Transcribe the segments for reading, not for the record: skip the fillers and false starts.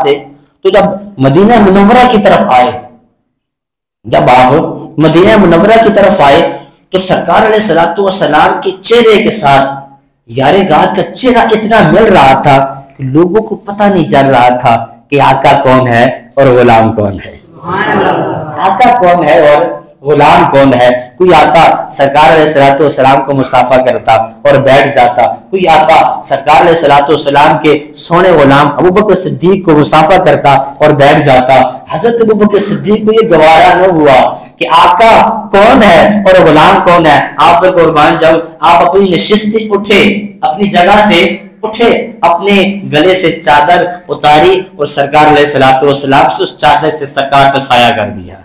آتے تو جب مدینہ منورہ کی طرف آئے، جب آپ مدینہ منورہ کی طرف آئے تو سرکار علیہ الصلوۃ والسلام کے چہرے کے ساتھ یار غار کا چہرہ اتنا مل رہا تھا کہ لوگوں کو پتہ نہیں چل رہا تھا کہ آقا کون ہے اور غلام کون ہے، آقا کون ہے اور غلام کون ہے۔ کوئی آقا سرکار علیہ الصلوۃ والسلام کو مصافحہ کرتا اور بیٹھ جاتا، کوئی آقا سرکار علیہ الصلوۃ والسلام کے سونے غلام ابوبکر صدیق کو مصافحہ کرتا اور بیٹھ جاتا۔ حضرت ابوبکر صدیق کو یہ گوارا نہ ہوا کہ آقا کون ہے اور غلام کون ہے۔ آپ پر قربان جب آپ اپنی نشست اٹھے، اپنی جگہ سے اٹھے، اپنے گلے سے چادر اتاری اور سرکار علیہ الصلوۃ والسلام سے اس چادر سے سرکار پر سایہ کر دیا،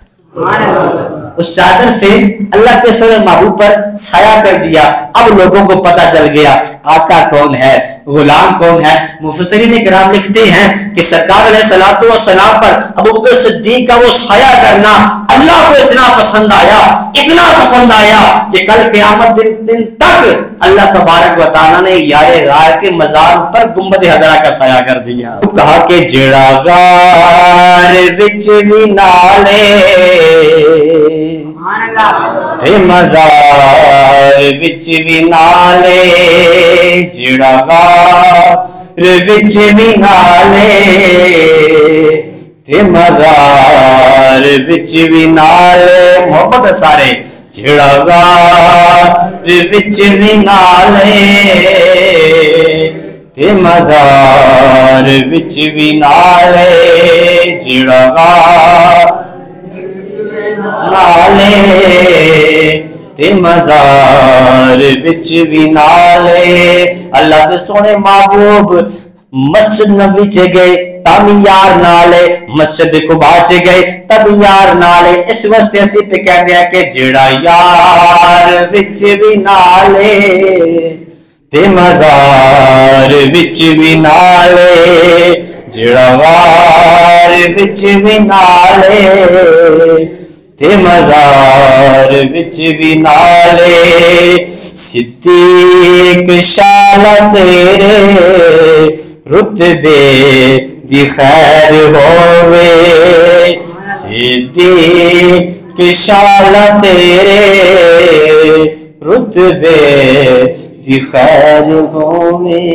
اس چادر سے اللہ کے سونے محبوب پر سایہ کر دیا۔ اب لوگوں کو پتہ چل گیا آقا کون ہے، غلام کون ہے۔ مفسرین کرام لکھتے ہیں کہ سرکار علیہ الصلوۃ والسلام پر ابوبکر صدیق کا وہ سایہ کرنا اللہ کو اتنا پسند آیا، اتنا پسند آیا کہ کل قیامت دن تک اللہ تبارک و تعالیٰ نے یار غار کے مزار پر گنبد خضرا کا سایہ کر دیا۔ کہا کہ جڑا غار وچ وی نالے تے مزار وچ وی نالے، جڑا غار وچ وی نالے تے مزار وچ وی نالے، محبت سارے جڑا غار وچ وی نالے تے مزار وچ وی نالے، جڑا غار نالے تے مزار وچ وی نالے۔ اللہ دے سونے محبوب مسجد نبوی چ گئے تب یار نالے، مسجد قباء چ گئے تب یار نالے۔ اس واسطے اسی پہ کہتے ہیں کہ جڑا یار وچ وی نالے تے مزار وچ وی نالے، جڑا غار وچ وی نالے تے مزار وچ وی نالے۔ صدیق شال تیرے رتبے دی خیر ہووے، صدیق شال تیرے رتبے دی خیر ہووے۔